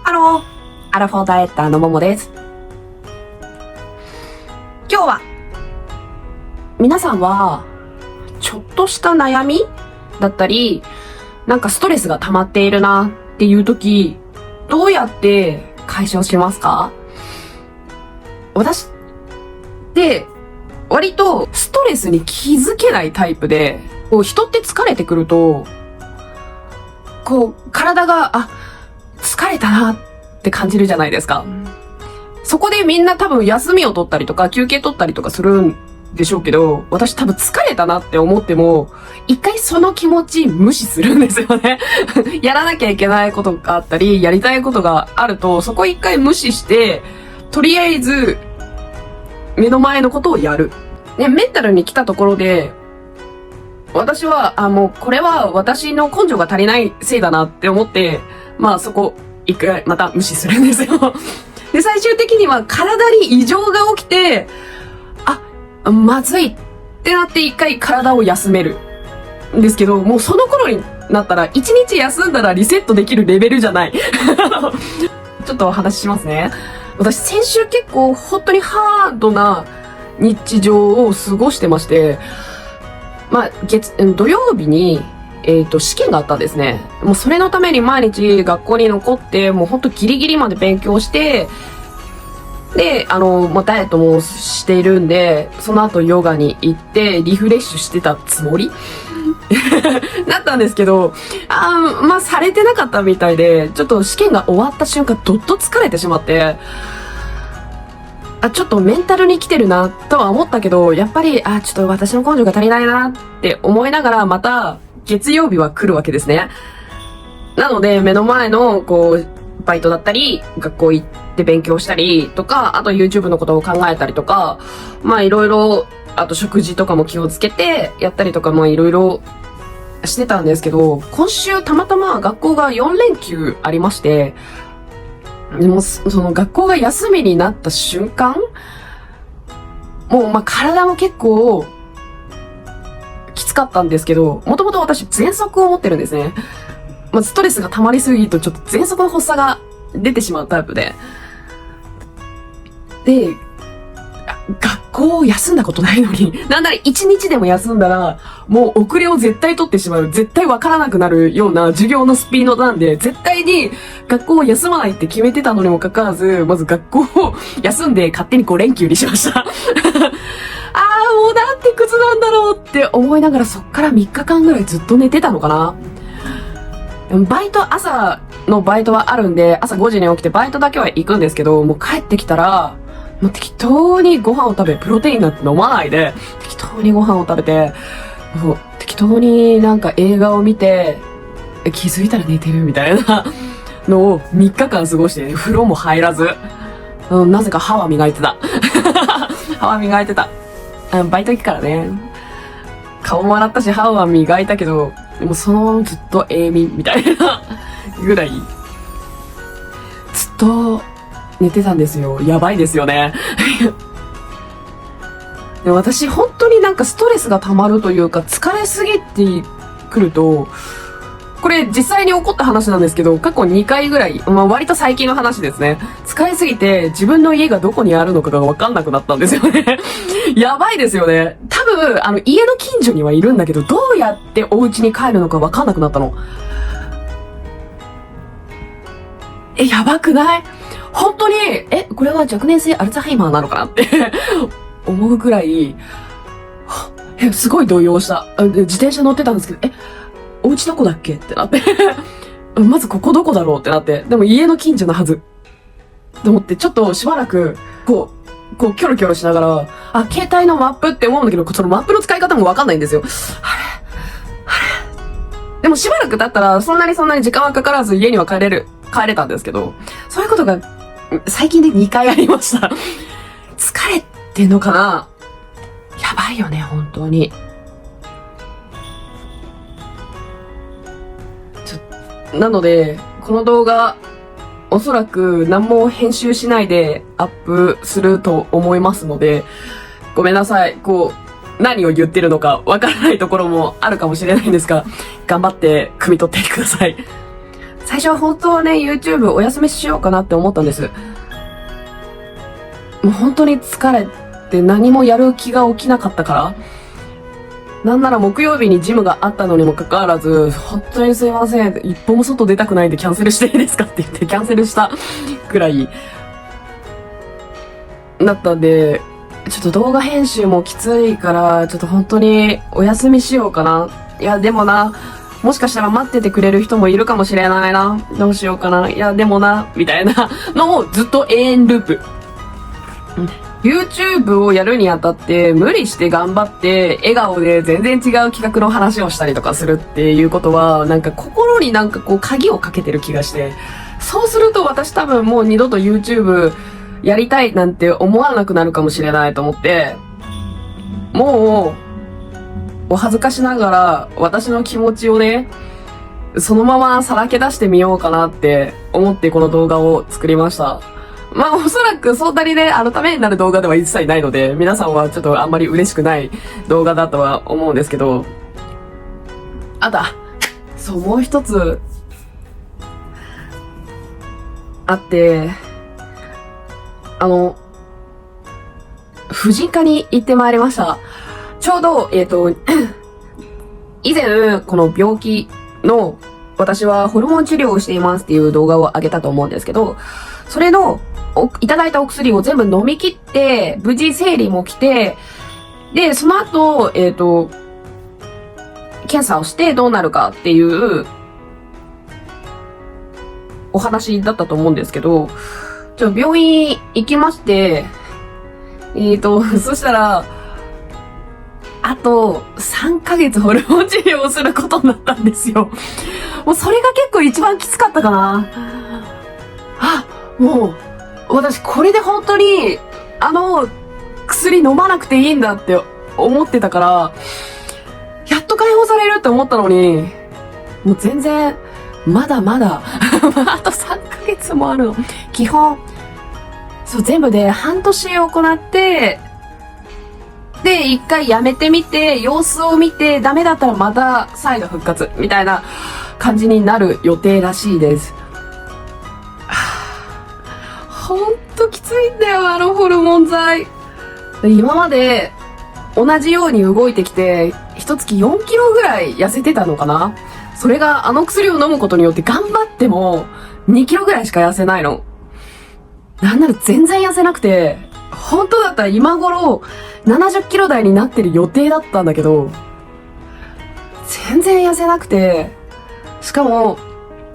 ハロー、アラフォーダイエッターのももです。今日は、皆さんは、ちょっとした悩みだったり、なんかストレスが溜まっているなっていう時、どうやって解消しますか？私って、割とストレスに気づけないタイプで、人って疲れてくると、体が、疲れたなって感じるじゃないですか。そこでみんな多分休みを取ったりとか休憩取ったりとかするんでしょうけど、私多分疲れたなって思っても、一回その気持ち無視するんですよね。やらなきゃいけないことがあったり、やりたいことがあると、そこ一回無視して、とりあえず、目の前のことをやる。ね、メンタルに来たところで、私は、もうこれは私の根性が足りないせいだなって思って、そこ一回また無視するんですよ。で、最終的には体に異常が起きて、まずいってなって一回体を休めるんですけど、もうその頃になったら一日休んだらリセットできるレベルじゃない。ちょっとお話ししますね。私先週結構本当にハードな日常を過ごしてまして、土曜日に、試験があったんですね。もうそれのために毎日学校に残って、もうほんとギリギリまで勉強して、で、ダイエットもしているんで、その後ヨガに行ってリフレッシュしてたつもりだったんですけど、されてなかったみたいで、ちょっと試験が終わった瞬間、どっと疲れてしまって、ちょっとメンタルに来てるなとは思ったけど、やっぱり、ちょっと私の根性が足りないなって思いながら、また月曜日は来るわけですね。なので、目の前の、バイトだったり、学校行って勉強したりとか、あと YouTube のことを考えたりとか、いろいろ、あと食事とかも気をつけてやったりとか、いろいろしてたんですけど、今週たまたま学校が4連休ありまして、でも、その学校が休みになった瞬間、もう体も結構、きつかったんですけど、もともと私、喘息を持ってるんですね。ストレスが溜まりすぎると、ちょっと喘息の発作が出てしまうタイプで。で、学校を休んだことないのに、なんなら1日でも休んだら、もう遅れを絶対取ってしまう、絶対わからなくなるような授業のスピードなんで、絶対に学校を休まないって決めてたのにもかかわらず、まず学校を休んで勝手に5連休にしました。もうなんてクズなんだろうって思いながら、そっから3日間ぐらいずっと寝てたのかな。朝のバイトはあるんで、朝5時に起きてバイトだけは行くんですけど、もう帰ってきたら、もう適当にご飯を食べ、プロテインなんて飲まないで、適当にご飯を食べて、もう適当になんか映画を見て、気づいたら寝てるみたいなのを3日間過ごして、風呂も入らず、なぜか歯は磨いてた。歯は磨いてた。バイト行くからね。顔も洗ったし、歯は磨いたけど、でもそのままずっと永眠みたいなぐらい、ずっと寝てたんですよ。やばいですよね。で私本当になんかストレスが溜まるというか、疲れすぎてくると、これ実際に起こった話なんですけど、過去2回ぐらい、割と最近の話ですね。疲れすぎて自分の家がどこにあるのかがわかんなくなったんですよね。やばいですよね。多分、家の近所にはいるんだけど、どうやってお家に帰るのかわかんなくなったの。やばくない？本当に、これは若年性アルツハイマーなのかなって思うぐらい、すごい動揺した。自転車乗ってたんですけど、お家どこだっけってなって。まずここどこだろうってなって。でも家の近所のはず。と思って、ちょっとしばらく、キョロキョロしながら、携帯のマップって思うんだけど、そのマップの使い方もわかんないんですよ。でもしばらく経ったら、そんなに時間はかからず家には帰れたんですけど、そういうことが最近で2回ありました。疲れてんのかな？やばいよね、本当に。なので、この動画、おそらく何も編集しないでアップすると思いますので、ごめんなさい。何を言ってるのかわからないところもあるかもしれないんですが、頑張って汲み取ってください。最初は本当はね、YouTube お休みしようかなって思ったんです。もう本当に疲れて何もやる気が起きなかったから。なんなら木曜日にジムがあったのにもかかわらず、本当にすいません。一歩も外出たくないんでキャンセルしていいですかって言ってキャンセルしたくらいだったんで、ちょっと動画編集もきついから、ちょっと本当にお休みしようかな。いや、でもな、もしかしたら待っててくれる人もいるかもしれないな。どうしようかな。いや、でもな、みたいなのをずっと永遠ループ。YouTube をやるにあたって無理して頑張って笑顔で全然違う企画の話をしたりとかするっていうことはなんか心になんかこう鍵をかけてる気がして、そうすると私多分もう二度と YouTube やりたいなんて思わなくなるかもしれないと思って、もうお恥ずかしながら私の気持ちをね、そのままさらけ出してみようかなって思ってこの動画を作りました。まあおそらくそんなにね、ためになる動画では一切ないので、皆さんはちょっとあんまり嬉しくない動画だとは思うんですけど、そう、もう一つ、あって、婦人科に行ってまいりました。ちょうど、以前、この病気の、私はホルモン治療をしていますっていう動画を上げたと思うんですけど、それの、いただいたお薬を全部飲み切って、無事生理も来て、で、その後、検査をしてどうなるかっていう、お話だったと思うんですけど、病院行きまして、そしたら、あと3ヶ月ホルモン治療をすることになったんですよ。もうそれが結構一番きつかったかな。もう、私これで本当に、薬飲まなくていいんだって思ってたから、やっと解放されるって思ったのに、もう全然、まだまだ、あと3ヶ月もあるの。基本、そう、全部で半年行って、で、一回やめてみて、様子を見て、ダメだったらまた再度復活、みたいな感じになる予定らしいです。ほんときついんだよ、ホルモン剤。今まで同じように動いてきて、一月4キロぐらい痩せてたのかな。それが薬を飲むことによって頑張っても2キロぐらいしか痩せないの。なんなら全然痩せなくて、本当だったら今頃70キロ台になってる予定だったんだけど、全然痩せなくて、しかも、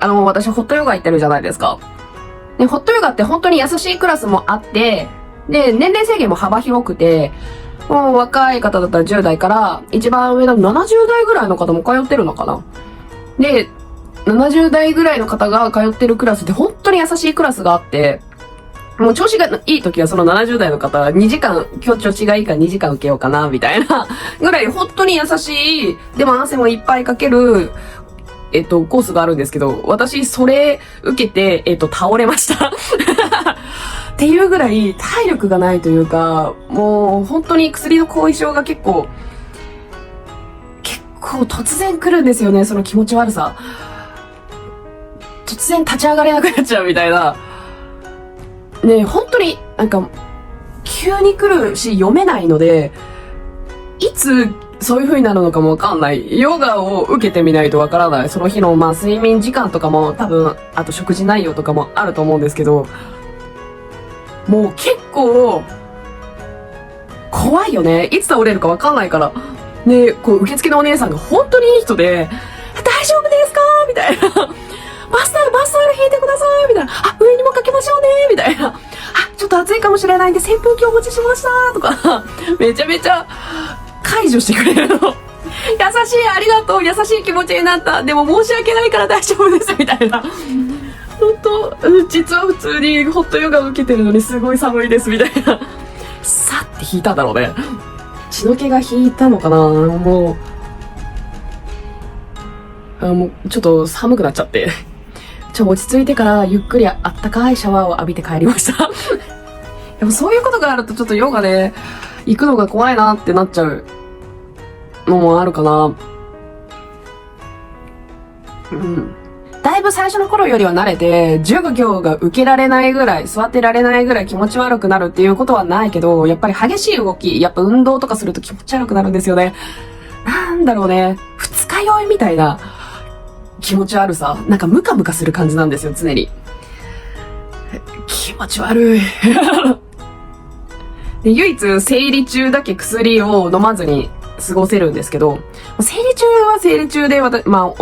私ホットヨガ行ってるじゃないですか。で、ホットヨガって本当に優しいクラスもあって、で、年齢制限も幅広くて、もう若い方だったら10代から一番上の70代ぐらいの方も通ってるのかな。で、70代ぐらいの方が通ってるクラスで本当に優しいクラスがあって、もう調子がいい時はその70代の方は2時間、今日調子がいいから2時間受けようかな、みたいなぐらい本当に優しい、でも汗もいっぱいかける、コースがあるんですけど、私それ受けて、倒れましたっていうぐらい体力がないというか、もう本当に薬の後遺症が結構突然来るんですよね、その気持ち悪さ。突然立ち上がれなくなっちゃうみたいな。ね、本当になんか、急に来るし読めないので、いつそういう風になるのかもわかんない。ヨガを受けてみないとわからない。その日の睡眠時間とかも多分、あと食事内容とかもあると思うんですけど、もう結構、怖いよね。いつ倒れるかわかんないから。ね、受付のお姉さんが本当にいい人で、大丈夫ですかみたいな。バスタオル引いてくださいみたいな。上にもかけましょうねみたいな。ちょっと暑いかもしれないんで扇風機お持ちしましたとか、めちゃめちゃ解除してくれるの。優しい、ありがとう、優しい気持ちになった。でも申し訳ないから大丈夫ですみたいな。本当、実は普通にホットヨガ受けてるのにすごい寒いですみたいな。さって引いたんだろうね。血の気が引いたのかな。もうちょっと寒くなっちゃって。落ち着いてからゆっくりあったかいシャワーを浴びて帰りました。でもそういうことがあるとちょっとヨガで行くのが怖いなってなっちゃうのもあるかな。だいぶ最初の頃よりは慣れて、授業が受けられないぐらい、座ってられないぐらい気持ち悪くなるっていうことはないけど、やっぱり激しい動き、やっぱ運動とかすると気持ち悪くなるんですよね。なんだろうね、二日酔いみたいな気持ち悪さ。なんかムカムカする感じなんですよ、常に。気持ち悪い。で、唯一生理中だけ薬を飲まずに過ごせるんですけど、生理中は生理中でお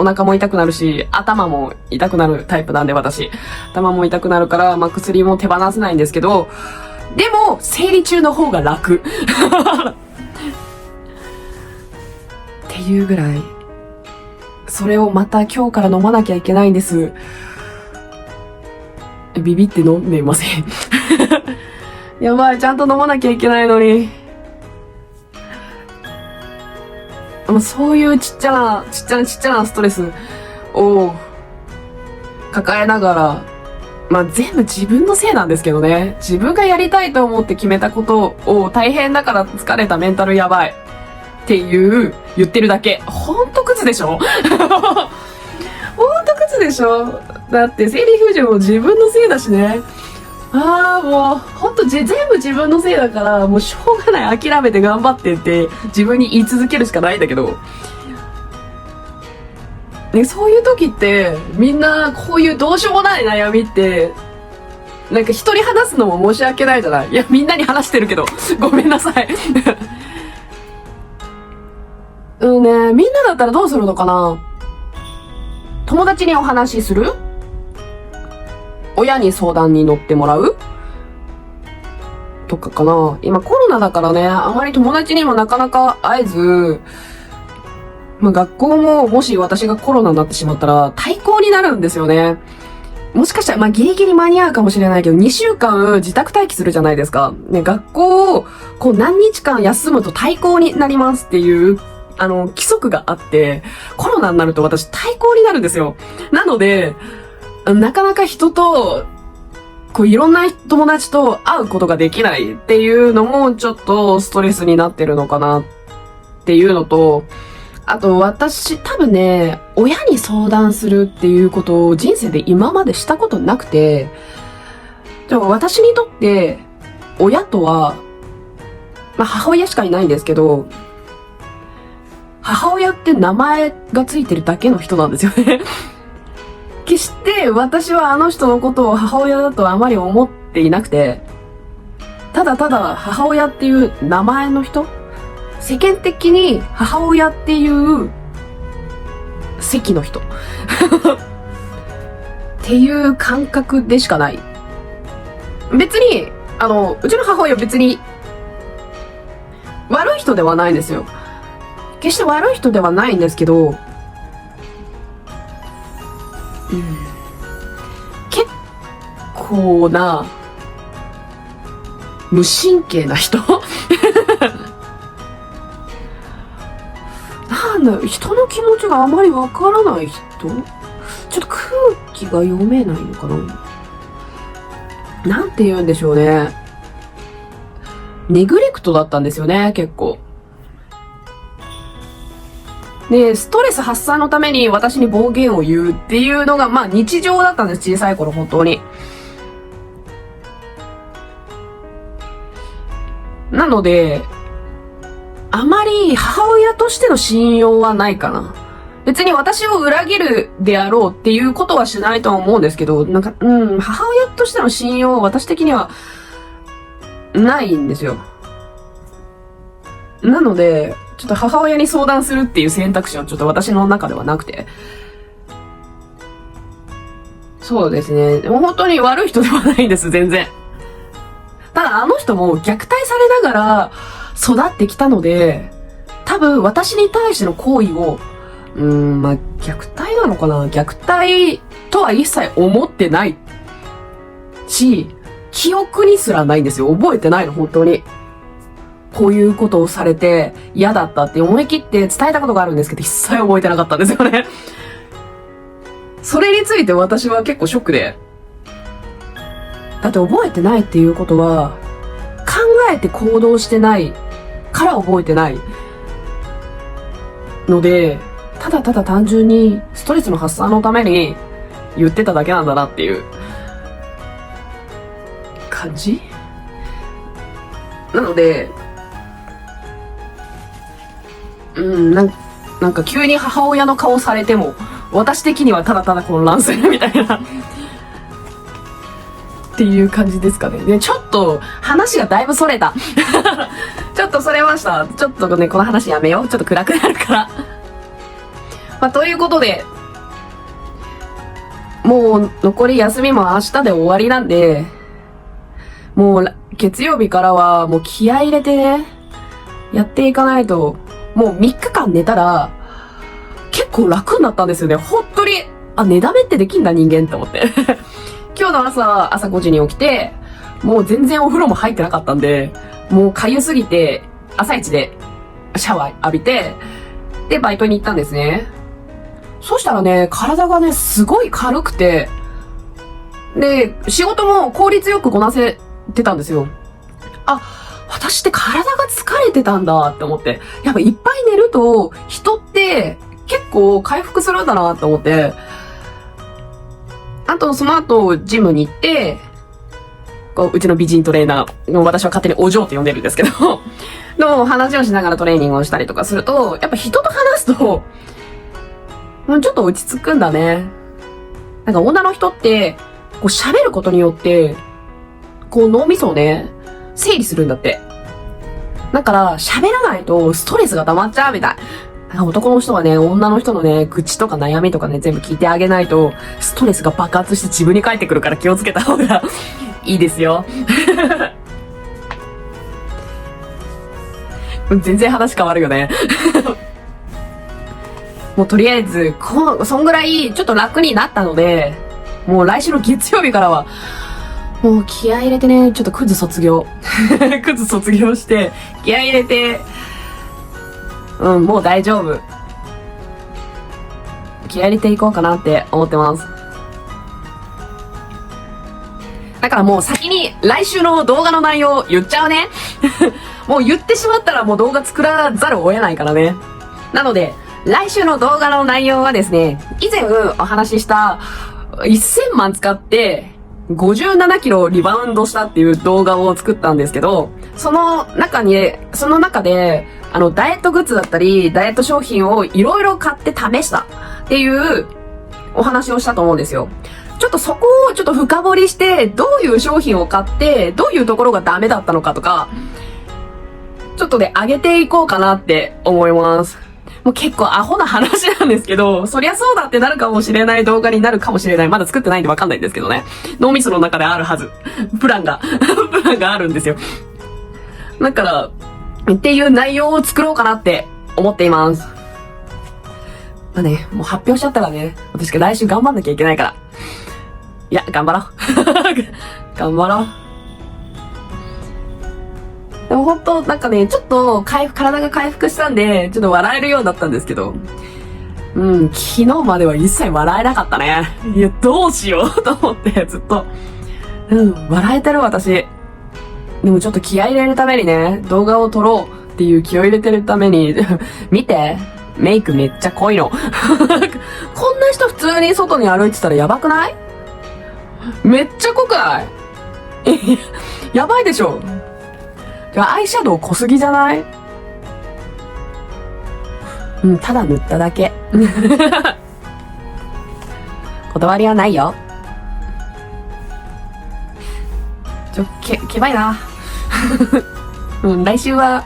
腹も痛くなるし、頭も痛くなるタイプなんで私。頭も痛くなるから、薬も手放せないんですけど、でも、生理中の方が楽。っていうぐらい。それをまた今日から飲まなきゃいけないんです。ビビって飲んでいません。やばい、ちゃんと飲まなきゃいけないのに。そういうちっちゃなストレスを抱えながら、全部自分のせいなんですけどね。自分がやりたいと思って決めたことを大変だから疲れたメンタルやばいって言ってるだけ。ほんとクズでしょ？ほんとクズでしょ？だって生理不順も自分のせいだしね。もう、ほんと全部自分のせいだから、もうしょうがない、諦めて頑張ってって自分に言い続けるしかないんだけど。ね、そういう時って、みんなこういうどうしようもない悩みって、なんか人に話すのも申し訳ないじゃない。いや、みんなに話してるけど、ごめんなさい。みんなだったらどうするのかな？友達にお話しする？親に相談に乗ってもらうとかかな。今コロナだからね、あまり友達にもなかなか会えず、学校ももし私がコロナになってしまったら退校になるんですよね。もしかしたらギリギリ間に合うかもしれないけど、2週間自宅待機するじゃないですか。ね、学校を何日間休むと退校になりますっていう規則があって、コロナになると私退校になるんですよ。なので、なかなか人と、いろんな友達と会うことができないっていうのもちょっとストレスになってるのかなっていうのと、あと私多分ね、親に相談するっていうことを人生で今までしたことなくて、でも私にとって親とは、母親しかいないんですけど、母親って名前がついてるだけの人なんですよね。決して私はあの人のことを母親だとあまり思っていなくて、ただただ母親っていう名前の人、世間的に母親っていう席の人っていう感覚でしかない。別にうちの母親別に悪い人ではないんですよ。決して悪い人ではないんですけど、結構な無神経な人なんだ、人の気持ちがあまりわからない人、ちょっと空気が読めないのかな、なんて言うんでしょうね。ネグレクトだったんですよね、結構。で、ストレス発散のために私に暴言を言うっていうのが、日常だったんです、小さい頃、本当に。なので、あまり母親としての信用はないかな。別に私を裏切るであろうっていうことはしないとは思うんですけど、母親としての信用は私的にはないんですよ。なので、ちょっと母親に相談するっていう選択肢はちょっと私の中ではなくて。そうですね。でも本当に悪い人ではないんです、全然。ただあの人も虐待されながら育ってきたので、多分私に対しての行為を、虐待なのかな？虐待とは一切思ってないし、記憶にすらないんですよ。覚えてないの、本当に。こういうことをされて嫌だったって思い切って伝えたことがあるんですけど、一切覚えてなかったんですよね。それについて私は結構ショックで。だって覚えてないっていうことは、考えて行動してないから覚えてないので、ただただ単純にストレスの発散のために言ってただけなんだなっていう感じなので、なんか急に母親の顔されても、私的にはただただ混乱するみたいなっていう感じですかね。で、ちょっと話がだいぶそれた。ちょっとそれました。ちょっとね、この話やめよう。ちょっと暗くなるから。まあ、ということで、もう残り休みも明日で終わりなんで、もう月曜日からはもう気合い入れてね、やっていかないと、もう3日間寝たら、結構楽になったんですよね。本当に、寝だめってできんだ人間って思って。今日の朝5時に起きて、もう全然お風呂も入ってなかったんで、もう痒すぎて、朝一でシャワー浴びて、で、バイトに行ったんですね。そしたらね、体がね、すごい軽くて、で、仕事も効率よくこなせてたんですよ。私って体が疲れてたんだって思って。やっぱいっぱい寝ると、人って結構回復するんだなって思って。あと、その後、ジムに行って、うちの美人トレーナー、私は勝手にお嬢って呼んでるんですけど、の話をしながらトレーニングをしたりとかすると、やっぱ人と話すと、ちょっと落ち着くんだね。なんか女の人って、こう喋ることによって、こう脳みそをね、整理するんだって。だから喋らないとストレスが溜まっちゃうみたい。男の人はね、女の人のね、愚痴とか悩みとかね、全部聞いてあげないと、ストレスが爆発して自分に返ってくるから気をつけた方がいいですよ。全然話変わるよね。もうとりあえず、そんぐらいちょっと楽になったので、もう来週の月曜日からは、もう気合い入れてね、ちょっとクズ卒業。クズ卒業して、気合い入れて、もう大丈夫。気合い入れていこうかなって思ってます。だからもう先に来週の動画の内容言っちゃうね。もう言ってしまったらもう動画作らざるを得ないからね。なので、来週の動画の内容はですね、以前お話しした1000万使って57キロリバウンドしたっていう動画を作ったんですけど、その中で、ダイエットグッズだったり、ダイエット商品をいろいろ買って試したっていうお話をしたと思うんですよ。ちょっとそこをちょっと深掘りして、どういう商品を買って、どういうところがダメだったのかとか、ちょっとで上げていこうかなって思います。もう結構アホな話なんですけど、そりゃそうだってなるかもしれない動画になるかもしれない。まだ作ってないんでわかんないんですけどね。脳みその中であるはず。プランがあるんですよ。だから、っていう内容を作ろうかなって思っています。まあね、もう発表しちゃったらね、私が来週頑張んなきゃいけないから。いや、頑張ろう。頑張ろう。でも本当なんかね、ちょっと体が回復したんで、ちょっと笑えるようになったんですけど、昨日までは一切笑えなかったね。いや、どうしようと思って、ずっと。笑えてる私。でもちょっと気合い入れるためにね、動画を撮ろうっていう気を入れてるために、見て、メイクめっちゃ濃いの。こんな人普通に外に歩いてたらやばくない？めっちゃ濃くない？やばいでしょ。アイシャドウ濃すぎじゃない？ただ塗っただけ。断りはないよ。けばいな。来週は、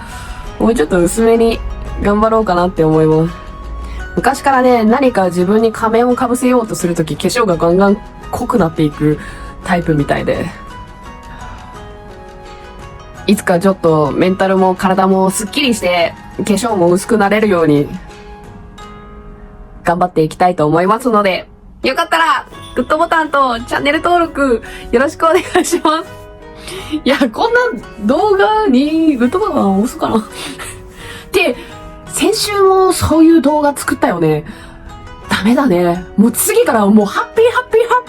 もうちょっと薄めに頑張ろうかなって思います。昔からね、何か自分に仮面をかぶせようとするとき、化粧がガンガン濃くなっていくタイプみたいで。いつかちょっとメンタルも体もスッキリして、化粧も薄くなれるように、頑張っていきたいと思いますので、よかったら、グッドボタンとチャンネル登録、よろしくお願いします。いや、こんな動画にグッドボタン押すかなで、先週もそういう動画作ったよね。ダメだね。もう次からもうハッピ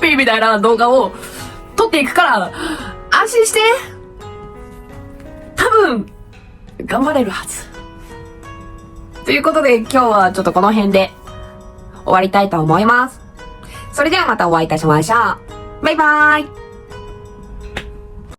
ーみたいな動画を撮っていくから、安心して。多分、頑張れるはず。ということで今日はちょっとこの辺で終わりたいと思います。それではまたお会いいたしましょう。バイバーイ。